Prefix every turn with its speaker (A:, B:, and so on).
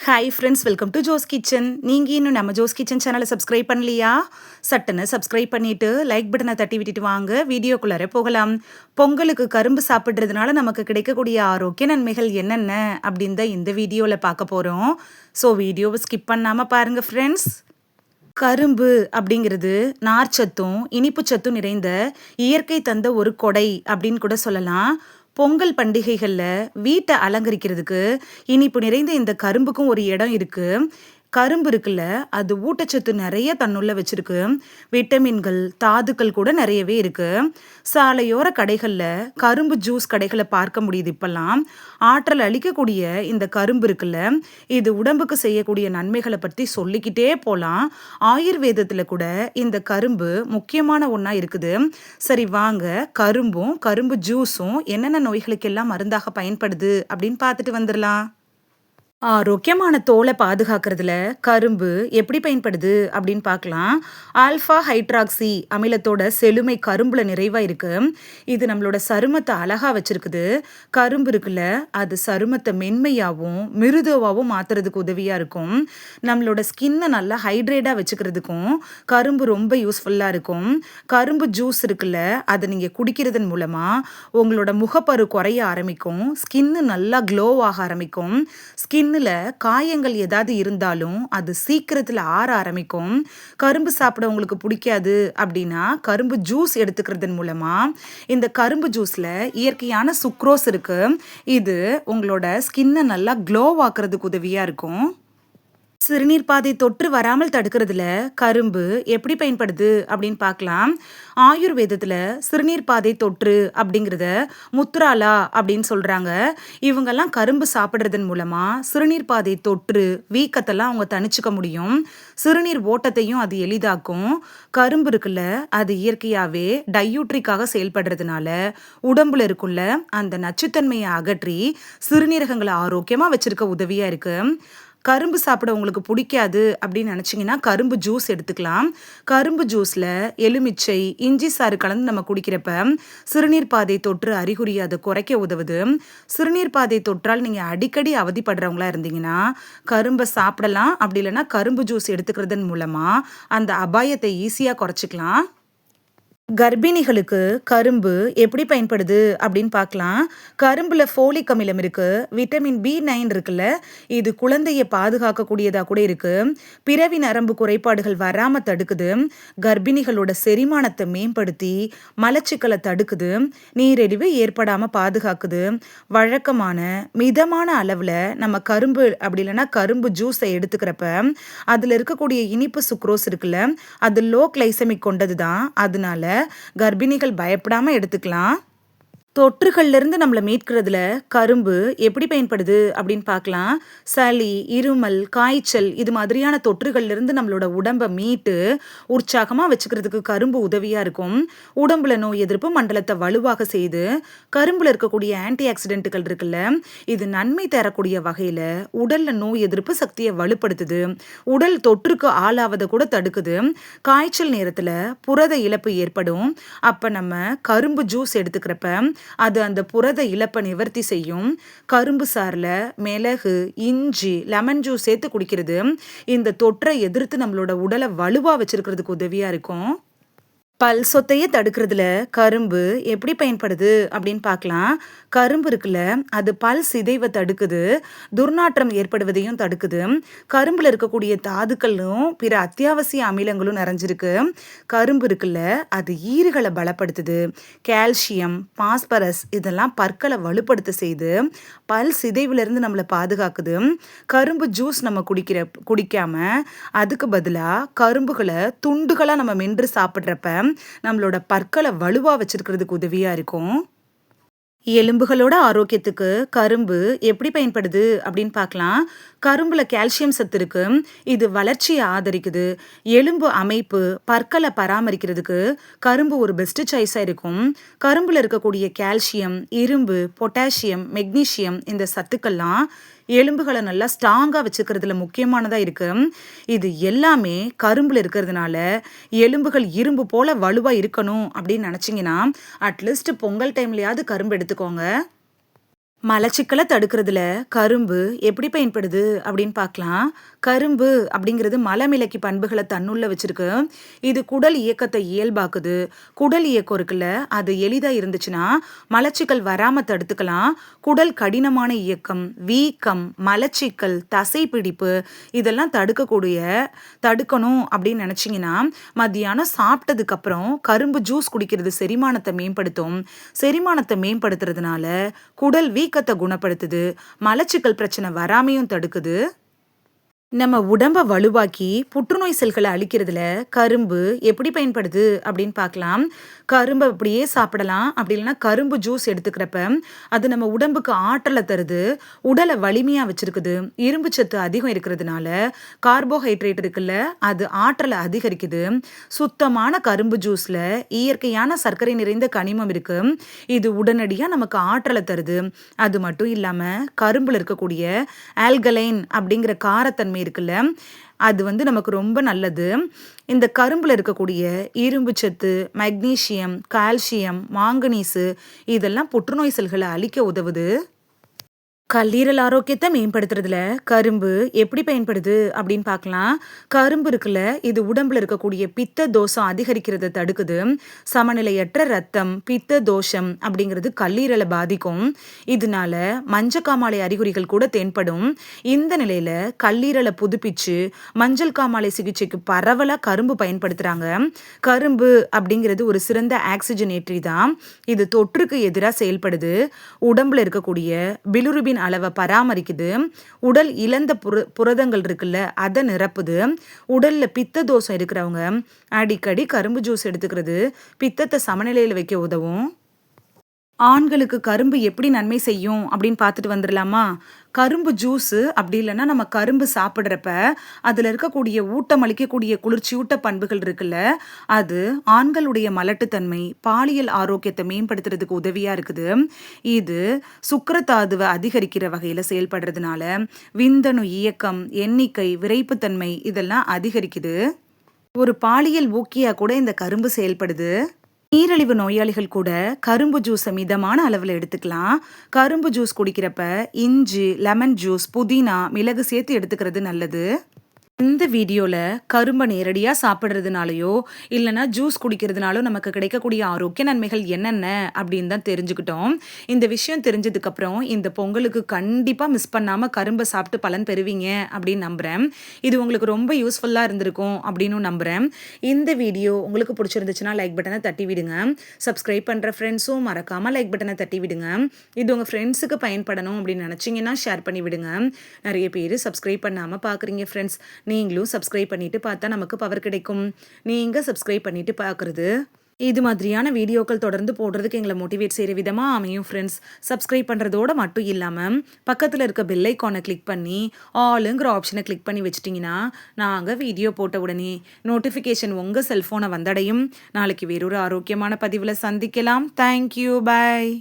A: Hi friends, welcome to Jo's kitchen. நீங்கள் இன்னும் நம்ம ஜோஸ் கிச்சன் சேனலை சப்ஸ்கிரைப் பண்ணலையா? சட்டுன்னு சப்ஸ்கிரைப் பண்ணிவிட்டு லைக் பட்டனை தட்டி விட்டுட்டு வாங்க, வீடியோக்குள்ளார போகலாம். பொங்கலுக்கு கரும்பு சாப்பிட்றதுனால நமக்கு கிடைக்கக்கூடிய ஆரோக்கிய நன்மைகள் என்னென்ன அப்படின்னு தான் இந்த வீடியோவில் பார்க்க போகிறோம். ஸோ வீடியோவை ஸ்கிப் பண்ணாமல் பாருங்கள் ஃப்ரெண்ட்ஸ். கரும்பு அப்படிங்கிறது நார்ச்சத்தும் இனிப்பு சத்தும் நிறைந்த இயற்கை தந்த ஒரு கொடை அப்படின்னு கூட சொல்லலாம். பொங்கல் பண்டிகைகளில் வீட்டை அலங்கரிக்கிறதுக்கு இனிப்பு நிறைந்த இந்த கரும்புக்கும் ஒரு இடம் இருக்கு. கரும்பு இருக்குல்ல, அது ஊட்டச்சத்து நிறைய தன்னுள்ள வச்சிருக்கு. விட்டமின்கள், தாதுக்கள் கூட நிறையவே இருக்கு. சாலையோர கடைகளில் கரும்பு ஜூஸ் கடைகளை பார்க்க முடியுது இப்பெல்லாம். ஆற்றல் அளிக்கக்கூடிய இந்த கரும்பு இருக்குல்ல, இது உடம்புக்கு செய்யக்கூடிய நன்மைகளை பற்றி சொல்லிக்கிட்டே போகலாம். ஆயுர்வேதத்தில் கூட இந்த கரும்பு முக்கியமான ஒன்றா இருக்குது. சரி வாங்க, கரும்பும் கரும்பு ஜூஸும் என்னென்ன நோய்களுக்கெல்லாம் மருந்தாக பயன்படுது அப்படின்னு பார்த்துட்டு வந்துடலாம். ஆரோக்கியமான தோலை பாதுகாக்கிறதுல கரும்பு எப்படி பயன்படுது அப்படின்னு பார்க்கலாம். ஆல்ஃபா ஹைட்ராக்சி அமிலத்தோட செழுமை கரும்புல நிறைவா இருக்கு. இது நம்மளோட சருமத்தை அழகா வச்சிருக்குது. கரும்பு இருக்குல்ல, அது சருமத்தை மென்மையாகவும் மிருதுவாகவும் மாத்துறதுக்கு உதவியா இருக்கும். நம்மளோட ஸ்கின்னை நல்லா ஹைட்ரேட்டா வச்சுக்கிறதுக்கும் கரும்பு ரொம்ப யூஸ்ஃபுல்லா இருக்கும். கரும்பு ஜூஸ் இருக்குல்ல, அதை நீங்க குடிக்கிறதன் மூலமா உங்களோட முகப்பரு குறைய ஆரம்பிக்கும். ஸ்கின்னு நல்லா க்ளோ ஆக ஆரம்பிக்கும். ஸ்கின்னில் காயங்கள் ஏதாவது இருந்தாலும் அது சீக்கிரத்தில் ஆற ஆரம்பிக்கும். கரும்பு சாப்பிட உங்களுக்கு பிடிக்காது அப்படின்னா கரும்பு ஜூஸ் எடுத்துக்கிறதன் மூலமா, இந்த கரும்பு ஜூஸில் இயற்கையான சுக்ரோஸ் இருக்கு. இது உங்களோட ஸ்கின்னை நல்லா க்ளோ ஆக்குறதுக்கு உதவியாக இருக்கும். சிறுநீர் பாதை தொற்று வராமல் தடுக்கிறதுல கரும்பு எப்படி பயன்படுது அப்படின்னு பார்க்கலாம். ஆயுர்வேதத்தில் சிறுநீர் பாதை தொற்று அப்படிங்கிறத முத்ராலா அப்படின்னு சொல்கிறாங்க. இவங்கெல்லாம் கரும்பு சாப்பிட்றதன் மூலமாக சிறுநீர் பாதை தொற்று வீக்கத்தெல்லாம் அவங்க தணிச்சுக்க முடியும். சிறுநீர் ஓட்டத்தையும் அது எளிதாக்கும். கரும்பு இருக்குல்ல, அது இயற்கையாகவே டையூட்ரிக்காக செயல்படுறதுனால உடம்புல இருக்குள்ள அந்த நச்சுத்தன்மையை அகற்றி சிறுநீரகங்களை ஆரோக்கியமாக வச்சிருக்க உதவியாக இருக்குது. கரும்பு சாப்பிட உங்களுக்கு பிடிக்காது அப்படின்னு நினச்சிங்கன்னா கரும்பு ஜூஸ் எடுத்துக்கலாம். கரும்பு ஜூஸில் எலுமிச்சை, இஞ்சி சாறு கலந்து நம்ம குடிக்கிறப்ப சிறுநீர் பாதை தொற்று அறிகுறி அதை குறைக்க உதவுது. சிறுநீர் பாதை தொற்றால் நீங்கள் அடிக்கடி அவதிப்படுறவங்களா இருந்தீங்கன்னா கரும்பை சாப்பிடலாம். அப்படி இல்லைன்னா கரும்பு ஜூஸ் எடுத்துக்கிறதன் மூலமாக அந்த அபாயத்தை ஈஸியாக குறைச்சிக்கலாம். கர்ப்பிணிகளுக்கு கரும்பு எப்படி பயன்படுது அப்படின்னு பார்க்கலாம். கரும்புல ஃபோலிக் அமிலம் இருக்கு, விட்டமின் B9 இருக்குல்ல, இது குழந்தையை பாதுகாக்கக்கூடியதாக கூட இருக்கு. பிறவி நரம்பு குறைபாடுகள் வராமல் தடுக்குது. கர்ப்பிணிகளோட செரிமானத்தை மேம்படுத்தி மலச்சிக்கலை தடுக்குது. நீரிழிவு ஏற்படாமல் பாதுகாக்குது. வழக்கமான மிதமான அளவில் நம்ம கரும்பு அப்படி இல்லைன்னா கரும்பு ஜூஸை எடுத்துக்கிறப்ப அதில் இருக்கக்கூடிய இனிப்பு சுக்ரோஸ் இருக்குல்ல, அது லோ கிளைசமிக் கொண்டது தான். அதனால கர்ப்பிணிகள் பயப்படாம எடுத்துக்கலாம். தொற்றுகள்ல இருந்து நம்மளை மீட்கிறதுல கரும்பு எப்படி பயன்படுது அப்படின்னு பார்க்கலாம். சளி, இருமல், காய்ச்சல் இது மாதிரியான தொற்றுகள்ல இருந்து நம்மளோட உடம்பை மீட்டு உற்சாகமாக வச்சுக்கிறதுக்கு கரும்பு உதவியாக இருக்கும். உடம்புல நோய் எதிர்ப்பு மண்டலத்தை வலுவாக செய்து கரும்புல இருக்கக்கூடிய ஆன்டி ஆக்சிடென்ட்டுகள் இருக்குல்ல, இது நன்மை தரக்கூடிய வகையில் உடல்ல நோய் எதிர்ப்பு சக்தியை வலுப்படுத்துது. உடல் தொற்றுக்கு ஆளாவதை கூட தடுக்குது. காய்ச்சல் நேரத்தில் புரத இழப்பு ஏற்படும். அப்போ நம்ம கரும்பு ஜூஸ் எடுத்துக்கிறப்ப அது அந்த புரத இழப்பை நிவர்த்தி செய்யும். கரும்பு சாறில் மிளகு, இஞ்சி, லெமன் ஜூஸ் சேர்த்து குடிக்கிறது இந்த தொற்றை எதிர்த்து நம்மளோட உடலை வலுவாக வச்சிருக்கிறதுக்கு உதவியாக இருக்கும். பல் சொத்தையே தடுக்கிறதுல கரும்பு எப்படி பயன்படுது அப்படின்னு பார்க்கலாம். கரும்பு இருக்குல்ல, அது பல் சிதைவை தடுக்குது, துர்நாற்றம் ஏற்படுவதையும் தடுக்குது. கரும்புல இருக்கக்கூடிய தாதுக்களும் பிற அத்தியாவசிய அமிலங்களும் நிறைஞ்சிருக்கு. கரும்பு இருக்குல்ல, அது ஈறுகளை பலப்படுத்துது. கால்சியம், பாஸ்பரஸ் இதெல்லாம் பற்களை வலுப்படுத்த செய்து பல் சிதைவிலிருந்து நம்மளை பாதுகாக்குது. கரும்பு ஜூஸ் நம்ம குடிக்காம அதுக்கு பதிலாக கரும்புகளை துண்டுகளாக நம்ம மென்று சாப்பிட்றப்ப நம்மளோட பற்களை வலுவா வச்சிருக்கிறதுக்கு உதவியா இருக்கும். எலும்புகளோட ஆரோக்கியத்துக்கு கரும்பு எப்படி பயன்படுது அப்படின்னு பார்க்கலாம். கரும்புல கால்சியம் சத்து இருக்கு. இது வளர்ச்சியை ஆதரிக்குது. எலும்பு அமைப்பு, பற்களை பராமரிக்கிறதுக்கு கரும்பு ஒரு பெஸ்ட் சாய்ஸாக இருக்கும். கரும்புல இருக்கக்கூடிய கால்சியம், இரும்பு, பொட்டாசியம், மெக்னீசியம் இந்த சத்துக்கள்லாம் எலும்புகளை நல்லா ஸ்ட்ராங்காக வச்சுக்கிறதுல முக்கியமானதாக இருக்கு. இது எல்லாமே கரும்புல இருக்கிறதுனால எலும்புகள் இரும்பு போல வலுவாக இருக்கணும் அப்படின்னு நினச்சிங்கன்னா அட்லீஸ்ட் பொங்கல் டைம்லையாவது கரும்பு எடுத்துக்கோங்க. மலச்சிக்கல தடுக்கிறதுல கரும்பு எப்படி பயன்படுது அப்படின்னு பார்க்கலாம். கரும்பு அப்படிங்கிறது மலமிளக்கி பண்புகளை தன்னுள்ள வச்சிருக்கு. இது குடல் இயக்கத்தை இயல்பாக்குது. குடல் இயக்கம் இருக்குல்ல, அது எளிதா இருந்துச்சுன்னா மலச்சிக்கல் வராம தடுத்துக்கலாம். குடல் கடினமான இயக்கம், வீக்கம், மலச்சிக்கல், தசை பிடிப்பு இதெல்லாம் தடுக்கணும் அப்படின்னு நினைச்சீங்கன்னா மத்தியானம் சாப்பிட்டதுக்கு அப்புறம் கரும்பு ஜூஸ் குடிக்கிறது செரிமானத்தை மேம்படுத்தும். செரிமானத்தை மேம்படுத்துறதுனால குடல் வீக்கத்தை குணப்படுத்துது. மலச்சிக்கல் பிரச்சனை வராமையும் தடுக்குது. நம்ம உடம்ப வலுவாக்கி புற்றுநோய் செல்களை அழிக்கிறதுல கரும்பு எப்படி பயன்படுது அப்படின்னு பார்க்கலாம். கரும்பை அப்படியே சாப்பிடலாம். அப்படி இல்லைன்னா கரும்பு ஜூஸ் எடுத்துக்கிறப்ப அது நம்ம உடம்புக்கு ஆற்றலை தருது. உடலை வலிமையா வச்சிருக்குது. இரும்பு சத்து அதிகம் இருக்கிறதுனால கார்போஹைட்ரேட் இருக்குல்ல, அது ஆற்றலை அதிகரிக்குது. சுத்தமான கரும்பு ஜூஸ்ல இயற்கையான சர்க்கரை நிறைந்த கனிமம் இருக்கு. இது உடனடியா நமக்கு ஆற்றலை தருது. அது மட்டும் இல்லாம கரும்புல இருக்கக்கூடிய ஆல்கலைன் அப்படிங்கிற காரத்தன்மை இருக்குல்ல, அது நமக்கு ரொம்ப நல்லது. இந்த கரும்புல இருக்கக்கூடிய இரும்பு சத்து, மெக்னீசியம், கால்சியம், மாங்கனீசு இதெல்லாம் புற்றுநோய் செல்களை அழிக்க உதவுது. கல்லீரல் ஆரோக்கியத்தை மேம்படுத்துறதுல கரும்பு எப்படி பயன்படுது அப்படின்னு பார்க்கலாம். கரும்பு இருக்குல்ல, இது உடம்புல இருக்கக்கூடிய பித்த தோஷம் அதிகரிக்கிறத தடுக்குது. சமநிலையற்ற ரத்தம், பித்த தோஷம் அப்படிங்கிறது கல்லீரலை பாதிக்கும். இதனால மஞ்சக்காமாலை அறிகுறிகள் கூட தென்படும். இந்த நிலையில கல்லீரலை புதுப்பிச்சு மஞ்சள் காமாலை சிகிச்சைக்கு பரவலா கரும்பு பயன்படுத்துறாங்க. கரும்பு அப்படிங்கிறது ஒரு சிறந்த ஆக்சிஜனேற்றி தான். இது தொற்றுக்கு எதிராக செயல்படுது. உடம்புல இருக்கக்கூடிய பிலிருபின் அளவை பராமரிக்குது. உடல் இழந்த புரதங்கள் இருக்குல்ல, அதை நிரப்புது. உடல்ல பித்த தோஷம் இருக்கிறவங்க அடிக்கடி கரும்பு ஜூஸ் எடுத்துக்கிறது பித்தத்தை சமநிலையில் வைக்க உதவும். ஆண்களுக்கு கரும்பு எப்படி நன்மை செய்யும் அப்படின்னு பார்த்துட்டு வந்துடலாமா? கரும்பு ஜூஸு அப்படி இல்லைன்னா நம்ம கரும்பு சாப்பிட்றப்ப அதில் இருக்கக்கூடிய ஊட்டம் அளிக்கக்கூடிய குளிர்ச்சியூட்ட பண்புகள் இருக்குல்ல, அது ஆண்களுடைய மலட்டுத்தன்மை, பாலியல் ஆரோக்கியத்தை மேம்படுத்துறதுக்கு உதவியாக இருக்குது. இது சுக்கிரதாதுவை அதிகரிக்கிற வகையில் செயல்படுறதுனால விந்தணு இயக்கம், எண்ணிக்கை, விரைப்புத்தன்மை இதெல்லாம் அதிகரிக்குது. ஒரு பாலியல் ஊக்கியாக கூட இந்த கரும்பு செயல்படுது. நீரிழிவு நோயாளிகள் கூட கரும்பு ஜூஸை மிதமான அளவில் எடுத்துக்கலாம். கரும்பு ஜூஸ் குடிக்கிறப்ப இஞ்சி, லெமன் ஜூஸ், புதினா, மிளகு சேர்த்து எடுத்துக்கிறது நல்லது. இந்த வீடியோவில் கரும்பை நேரடியாக சாப்பிட்றதுனாலையோ இல்லைனா ஜூஸ் குடிக்கிறதுனாலோ நமக்கு கிடைக்கக்கூடிய ஆரோக்கிய நன்மைகள் என்னென்ன அப்படின்னு தான் தெரிஞ்சுக்கிட்டோம். இந்த விஷயம் தெரிஞ்சதுக்கப்புறம் இந்த பொங்கலுக்கு கண்டிப்பாக மிஸ் பண்ணாமல் கரும்பை சாப்பிட்டு பலன் பெறுவீங்க அப்படின்னு நம்புகிறேன். இது உங்களுக்கு ரொம்ப யூஸ்ஃபுல்லாக இருந்திருக்கும் அப்படின்னு நம்புகிறேன். இந்த வீடியோ உங்களுக்கு பிடிச்சிருந்துச்சுன்னா லைக் பட்டனை தட்டி விடுங்க. சப்ஸ்கிரைப் பண்ணுற ஃப்ரெண்ட்ஸும் மறக்காமல் லைக் பட்டனை தட்டி விடுங்க. இது உங்கள் ஃப்ரெண்ட்ஸுக்கு பயன்படணும் அப்படின்னு நினச்சிங்கன்னா ஷேர் பண்ணி விடுங்க. நிறைய பேர் சப்ஸ்கிரைப் பண்ணாமல் பார்க்குறீங்க ஃப்ரெண்ட்ஸ். நீங்களும் சப்ஸ்கிரைப் பண்ணிட்டு பார்த்தா நமக்கு பவர் கிடைக்கும். நீங்கள் சப்ஸ்கிரைப் பண்ணிட்டு பார்க்குறது இது மாதிரியான வீடியோக்கள் தொடர்ந்து போடுறதுக்கு எங்களை மோட்டிவேட் செய்கிற விதமாக அமையும் ஃப்ரெண்ட்ஸ். சப்ஸ்கிரைப் பண்ணுறதோடு மட்டும் இல்லாமல் பக்கத்தில் இருக்க பெல் ஐக்கானை கிளிக் பண்ணி ஆளுங்கிற ஆப்ஷனை கிளிக் பண்ணி வச்சிட்டிங்கன்னா நாங்கள் வீடியோ போட்ட உடனே நோட்டிஃபிகேஷன் உங்கள் செல்ஃபோனை வந்தடையும். நாளைக்கு வேறொரு ஆரோக்கியமான பதிவில் சந்திக்கலாம். தேங்க்யூ, பாய்.